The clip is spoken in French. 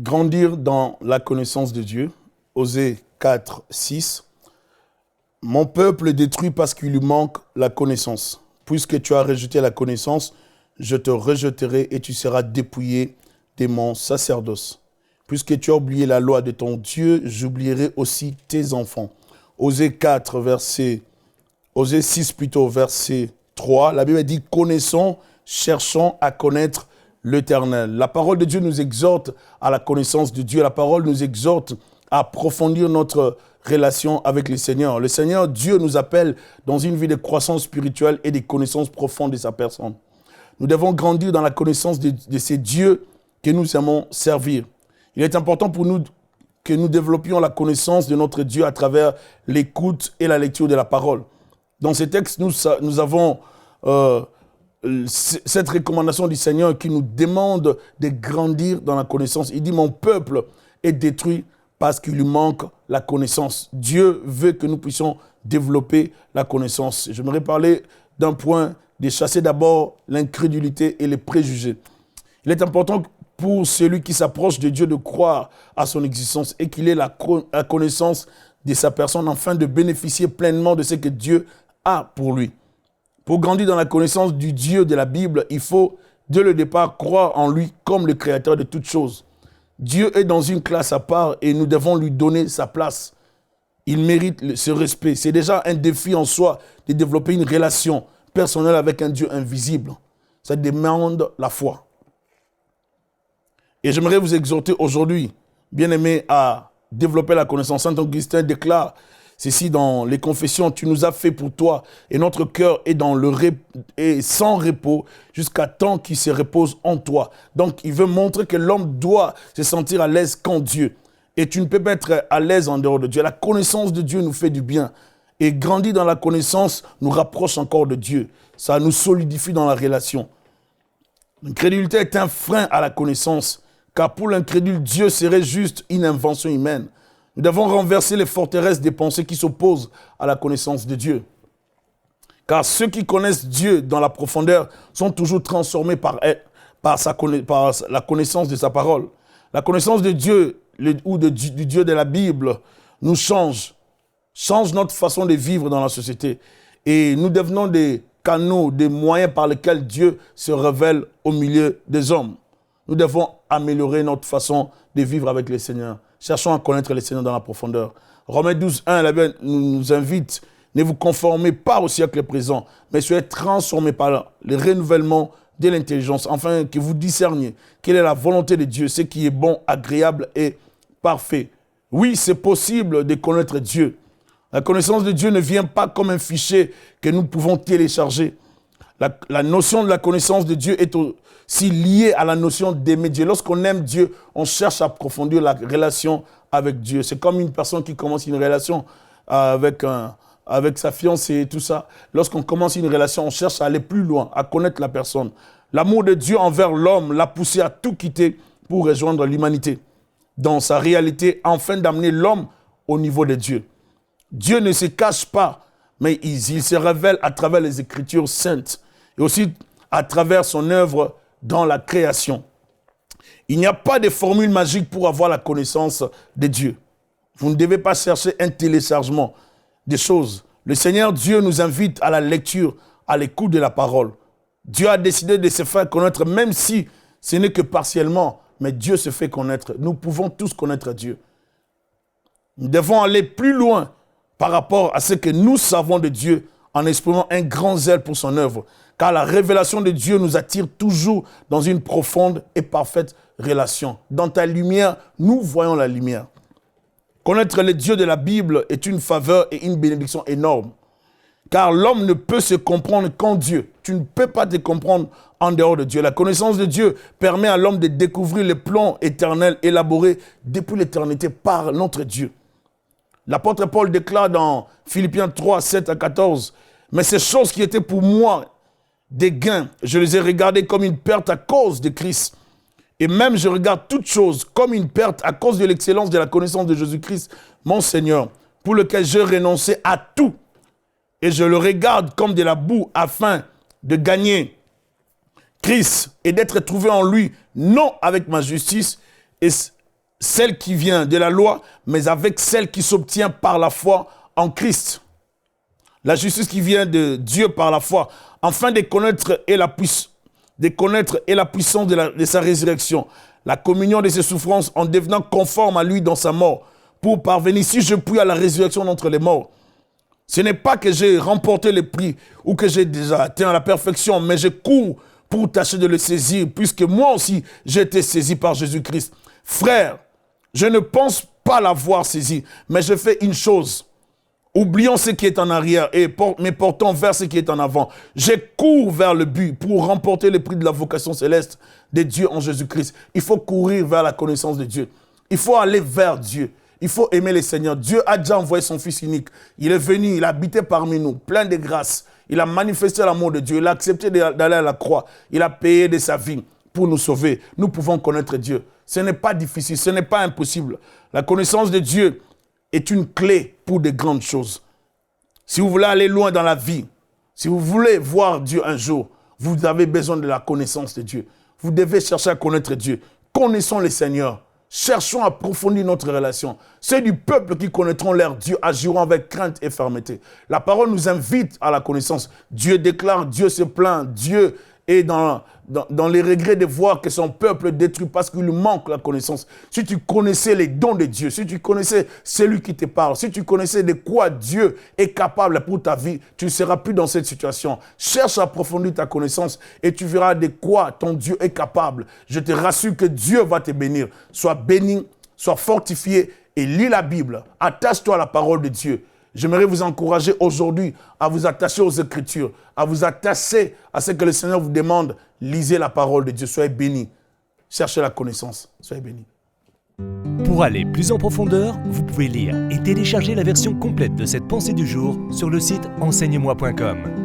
Grandir dans la connaissance de Dieu. Osée 4, 6. Mon peuple est détruit parce qu'il lui manque la connaissance. Puisque tu as rejeté la connaissance, je te rejeterai et tu seras dépouillé de mon sacerdoce. Puisque tu as oublié la loi de ton Dieu, j'oublierai aussi tes enfants. Osée 4, Osée 6 plutôt, verset 3. La Bible dit, connaissons, cherchons à connaître l'Éternel. La parole de Dieu nous exhorte à la connaissance de Dieu. La parole nous exhorte à approfondir notre relation avec le Seigneur. Le Seigneur, Dieu, nous appelle dans une vie de croissance spirituelle et de connaissance profonde de sa personne. Nous devons grandir dans la connaissance de ces dieux que nous aimons servir. Il est important pour nous que nous développions la connaissance de notre Dieu à travers l'écoute et la lecture de la parole. Dans ces textes, nous avons cette recommandation du Seigneur qui nous demande de grandir dans la connaissance. Il dit, mon peuple est détruit parce qu'il lui manque la connaissance. Dieu veut que nous puissions développer la connaissance. J'aimerais parler d'un point, de chasser d'abord l'incrédulité et les préjugés. Il est important pour celui qui s'approche de Dieu de croire à son existence et qu'il ait la connaissance de sa personne afin de bénéficier pleinement de ce que Dieu a pour lui. Pour grandir dans la connaissance du Dieu de la Bible, il faut, dès le départ, croire en lui comme le créateur de toutes choses. Dieu est dans une classe à part et nous devons lui donner sa place. Il mérite ce respect. C'est déjà un défi en soi de développer une relation personnelle avec un Dieu invisible. Ça demande la foi. Et j'aimerais vous exhorter aujourd'hui, bien-aimés, à développer la connaissance. Saint Augustin déclare ceci dans les Confessions, tu nous as fait pour toi et notre cœur est sans repos jusqu'à temps qu'il se repose en toi. Donc, il veut montrer que l'homme doit se sentir à l'aise qu'en Dieu. Et tu ne peux pas être à l'aise en dehors de Dieu. La connaissance de Dieu nous fait du bien. Et grandir dans la connaissance nous rapproche encore de Dieu. Ça nous solidifie dans la relation. L'incrédulité est un frein à la connaissance, car pour l'incrédule, Dieu serait juste une invention humaine. Nous devons renverser les forteresses des pensées qui s'opposent à la connaissance de Dieu. Car ceux qui connaissent Dieu dans la profondeur sont toujours transformés par la connaissance de sa parole. La connaissance de Dieu du Dieu de la Bible nous change notre façon de vivre dans la société. Et nous devenons des canaux, des moyens par lesquels Dieu se révèle au milieu des hommes. Nous devons améliorer notre façon de vivre avec le Seigneur. Cherchons à connaître le Seigneur dans la profondeur. Romains 12, 1, la Bible nous invite, ne vous conformez pas au siècle présent, mais soyez transformés par le renouvellement de l'intelligence, afin que vous discerniez quelle est la volonté de Dieu, ce qui est bon, agréable et parfait. Oui, c'est possible de connaître Dieu. La connaissance de Dieu ne vient pas comme un fichier que nous pouvons télécharger. La notion de la connaissance de Dieu est aussi liée à la notion d'aimer Dieu. Lorsqu'on aime Dieu, on cherche à approfondir la relation avec Dieu. C'est comme une personne qui commence une relation avec sa fiancée et tout ça. Lorsqu'on commence une relation, on cherche à aller plus loin, à connaître la personne. L'amour de Dieu envers l'homme l'a poussé à tout quitter pour rejoindre l'humanité dans sa réalité, afin d'amener l'homme au niveau de Dieu. Dieu ne se cache pas, mais il se révèle à travers les Écritures saintes et aussi à travers son œuvre dans la création. Il n'y a pas de formule magique pour avoir la connaissance de Dieu. Vous ne devez pas chercher un téléchargement des choses. Le Seigneur Dieu nous invite à la lecture, à l'écoute de la parole. Dieu a décidé de se faire connaître, même si ce n'est que partiellement, mais Dieu se fait connaître. Nous pouvons tous connaître Dieu. Nous devons aller plus loin par rapport à ce que nous savons de Dieu en exprimant un grand zèle pour son œuvre. Car la révélation de Dieu nous attire toujours dans une profonde et parfaite relation. Dans ta lumière, nous voyons la lumière. Connaître le Dieu de la Bible est une faveur et une bénédiction énorme. Car l'homme ne peut se comprendre qu'en Dieu. Tu ne peux pas te comprendre en dehors de Dieu. La connaissance de Dieu permet à l'homme de découvrir les plans éternels élaborés depuis l'éternité par notre Dieu. L'apôtre Paul déclare dans Philippiens 3, 7 à 14, « Mais ces choses qui étaient pour moi des gains, je les ai regardées comme une perte à cause de Christ. Et même je regarde toutes choses comme une perte à cause de l'excellence de la connaissance de Jésus-Christ, mon Seigneur, pour lequel j'ai renoncé à tout. Et je le regarde comme de la boue afin de gagner Christ et d'être trouvé en lui, non avec ma justice celle qui vient de la loi, mais avec celle qui s'obtient par la foi en Christ. La justice qui vient de Dieu par la foi, afin de connaître la puissance de sa résurrection, la communion de ses souffrances en devenant conforme à lui dans sa mort, pour parvenir, si je puis, à la résurrection d'entre les morts. Ce n'est pas que j'ai remporté le prix ou que j'ai déjà atteint la perfection, mais je cours pour tâcher de le saisir, puisque moi aussi, j'ai été saisi par Jésus-Christ. Frère, je ne pense pas l'avoir saisi, mais je fais une chose. Oublions ce qui est en arrière mais portons vers ce qui est en avant. Je cours vers le but pour remporter le prix de la vocation céleste de Dieu en Jésus-Christ. Il faut courir vers la connaissance de Dieu. Il faut aller vers Dieu. Il faut aimer le Seigneur. Dieu a déjà envoyé son Fils unique. Il est venu, il a habité parmi nous, plein de grâce. Il a manifesté l'amour de Dieu. Il a accepté d'aller à la croix. Il a payé de sa vie pour nous sauver. Nous pouvons connaître Dieu. Ce n'est pas difficile, ce n'est pas impossible. La connaissance de Dieu est une clé pour de grandes choses. Si vous voulez aller loin dans la vie, si vous voulez voir Dieu un jour, vous avez besoin de la connaissance de Dieu. Vous devez chercher à connaître Dieu. Connaissons le Seigneur. Cherchons à approfondir notre relation. Ceux du peuple qui connaîtront leur Dieu agiront avec crainte et fermeté. La parole nous invite à la connaissance. Dieu déclare, Dieu se plaint, Dieu est dans les regrets de voir que son peuple est détruit parce qu'il lui manque la connaissance. Si tu connaissais les dons de Dieu, si tu connaissais celui qui te parle, si tu connaissais de quoi Dieu est capable pour ta vie, tu ne seras plus dans cette situation. Cherche à approfondir ta connaissance et tu verras de quoi ton Dieu est capable. Je te rassure que Dieu va te bénir. Sois béni, sois fortifié et lis la Bible. Attache-toi à la parole de Dieu. J'aimerais vous encourager aujourd'hui à vous attacher aux Écritures, à vous attacher à ce que le Seigneur vous demande. Lisez la parole de Dieu, soyez bénis. Cherchez la connaissance, soyez bénis. Pour aller plus en profondeur, vous pouvez lire et télécharger la version complète de cette pensée du jour sur le site enseigne-moi.com.